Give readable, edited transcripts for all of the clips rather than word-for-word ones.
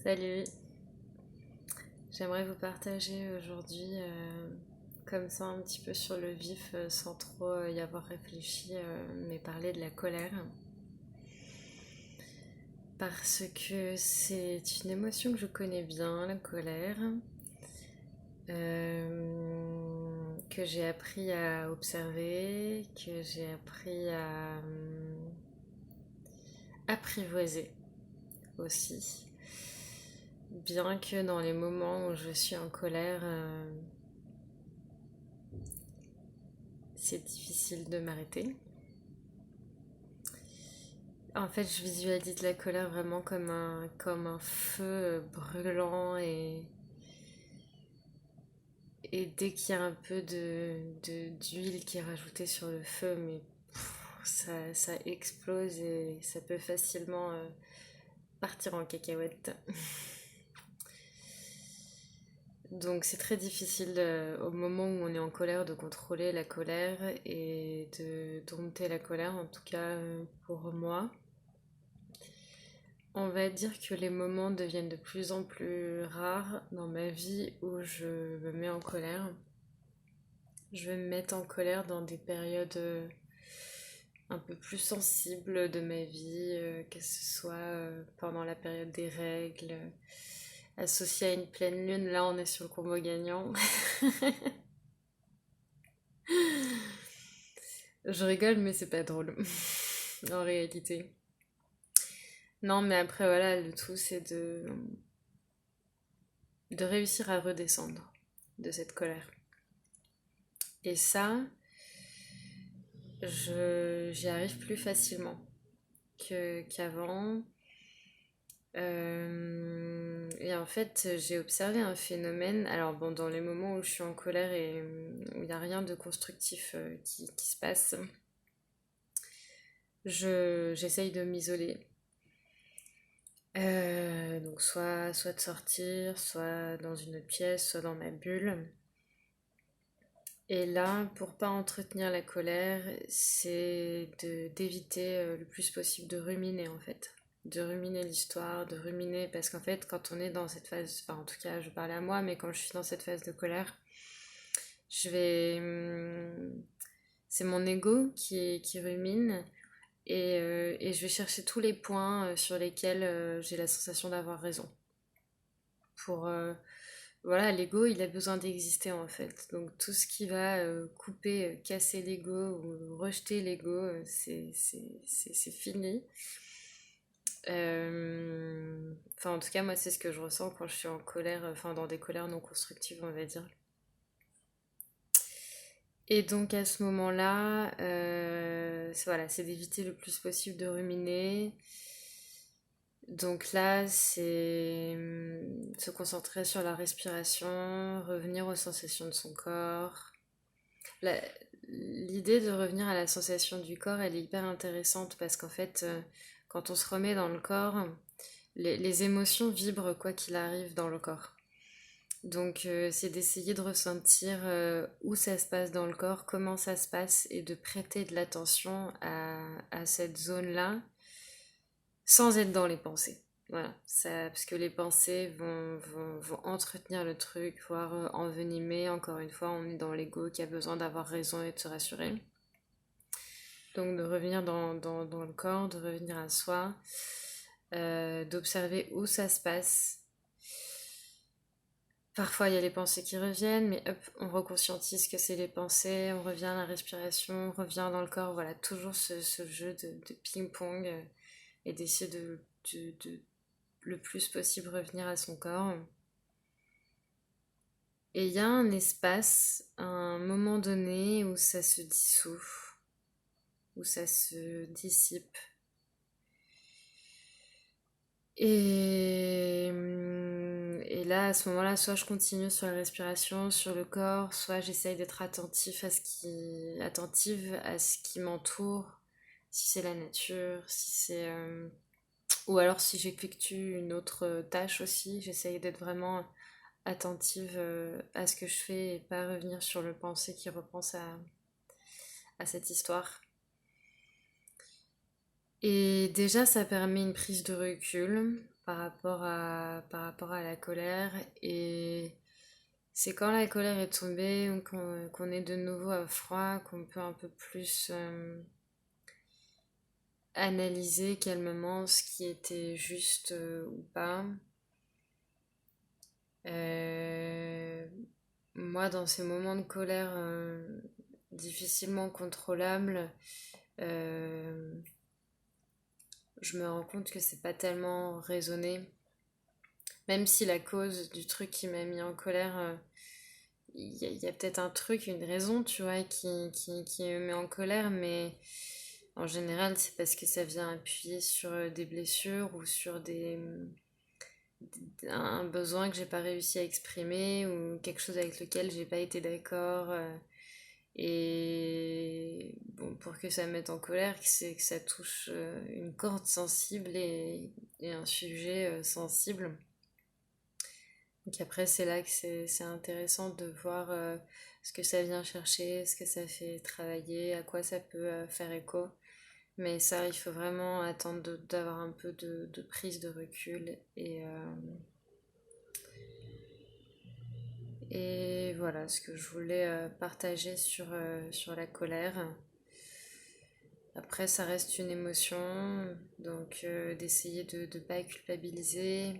Salut, j'aimerais vous partager aujourd'hui, comme ça un petit peu sur le vif, sans trop y avoir réfléchi, mais parler de la colère. Parce que c'est une émotion que je connais bien, la colère, que j'ai appris à observer, que j'ai appris à apprivoiser aussi. Bien que dans les moments où je suis en colère, c'est difficile de m'arrêter. En fait, je visualise la colère vraiment comme un feu brûlant et dès qu'il y a un peu d'huile qui est rajoutée sur le feu, mais ça explose et ça peut facilement partir en cacahuète. Donc c'est très difficile au moment où on est en colère de contrôler la colère et de dompter la colère, en tout cas pour moi. On va dire que les moments deviennent de plus en plus rares dans ma vie où je me mets en colère. Je vais me mettre en colère dans des périodes un peu plus sensibles de ma vie, que ce soit pendant la période des règles, associée à une pleine lune. Là, on est sur le combo gagnant. Je rigole, mais c'est pas drôle en réalité. Non, mais après, voilà, le tout, c'est de réussir à redescendre de cette colère. Et ça, j'y arrive plus facilement qu'avant. Et en fait, j'ai observé un phénomène. Alors, bon, dans les moments où je suis en colère et où il n'y a rien de constructif qui se passe, j'essaye de m'isoler. Donc, soit de sortir, soit dans une autre pièce, soit dans ma bulle. Et là, pour pas entretenir la colère, c'est d'éviter le plus possible de ruminer en fait. De ruminer l'histoire, de ruminer, parce qu'en fait, quand on est dans cette phase, enfin en tout cas, je parle à moi, mais quand je suis dans cette phase de colère, je vais. C'est mon ego qui rumine et je vais chercher tous les points sur lesquels j'ai la sensation d'avoir raison. Pour, voilà, l'ego, il a besoin d'exister en fait. Donc tout ce qui va couper, casser l'ego ou rejeter l'ego, c'est fini. Enfin, en tout cas, moi, c'est ce que je ressens quand je suis en colère, enfin, dans des colères non constructives, on va dire. Et donc, à ce moment-là, voilà, c'est d'éviter le plus possible de ruminer. Donc là, c'est se concentrer sur la respiration, revenir aux sensations de son corps. La- L'idée de revenir à la sensation du corps, elle est hyper intéressante parce qu'en fait, quand on se remet dans le corps, les émotions vibrent quoi qu'il arrive dans le corps. Donc c'est d'essayer de ressentir où ça se passe dans le corps, comment ça se passe et de prêter de l'attention à cette zone-là sans être dans les pensées. Voilà, ça, parce que les pensées vont entretenir le truc, voire envenimer. Encore une fois, on est dans l'ego qui a besoin d'avoir raison et de se rassurer. Donc de revenir dans le corps, de revenir à soi, d'observer où ça se passe. Parfois, il y a les pensées qui reviennent, mais hop, on reconscientise que c'est les pensées, on revient à la respiration, on revient dans le corps. Voilà, toujours ce jeu de ping-pong et d'essayer de le plus possible revenir à son corps. Et il y a un espace, un moment donné où ça se dissout, où ça se dissipe. Et là, à ce moment-là, soit je continue sur la respiration, sur le corps, soit j'essaye d'être attentive à ce qui m'entoure, si c'est la nature, si c'est, ou alors si j'effectue une autre tâche aussi, j'essaye d'être vraiment attentive à ce que je fais et pas revenir sur le pensée qui repense à cette histoire. Et déjà, ça permet une prise de recul. par rapport à la colère. Et c'est quand la colère est tombée ou qu'on est de nouveau à froid qu'on peut un peu plus analyser calmement ce qui était juste ou pas. Euh, Moi, dans ces moments de colère difficilement contrôlables, euh, je me rends compte que c'est pas tellement raisonné. Même si la cause du truc qui m'a mis en colère, il y a peut-être un truc, une raison, tu vois, qui me met en colère, mais en général, c'est parce que ça vient appuyer sur des blessures ou sur un besoin que j'ai pas réussi à exprimer ou quelque chose avec lequel j'ai pas été d'accord. Et bon, pour que ça me mette en colère, c'est que ça touche une corde sensible et un sujet sensible. Donc après, c'est là que c'est intéressant de voir ce que ça vient chercher, ce que ça fait travailler, à quoi ça peut faire écho. Mais ça, il faut vraiment attendre d'avoir un peu de prise de recul. Et voilà ce que je voulais partager sur la colère. Après, ça reste une émotion, donc d'essayer de ne pas culpabiliser.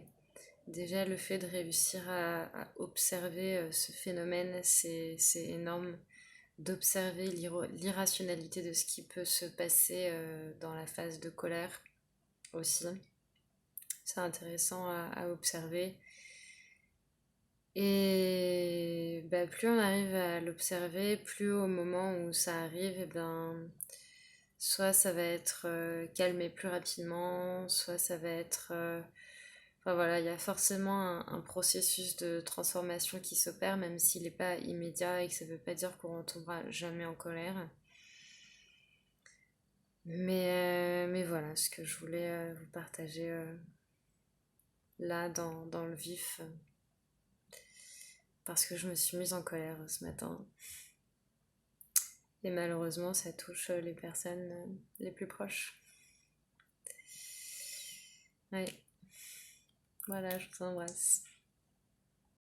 Déjà, le fait de réussir à observer ce phénomène, c'est énorme. D'observer l'irrationalité de ce qui peut se passer dans la phase de colère aussi. C'est intéressant à observer. Et bah, plus on arrive à l'observer, plus au moment où ça arrive, eh ben, soit ça va être calmé plus rapidement, soit ça va être... enfin voilà, il y a forcément un processus de transformation qui s'opère, même s'il n'est pas immédiat et que ça ne veut pas dire qu'on ne retombera jamais en colère. Mais voilà ce que je voulais vous partager là dans le vif, parce que je me suis mise en colère ce matin. Et malheureusement, ça touche les personnes les plus proches. Ouais, voilà, je vous embrasse.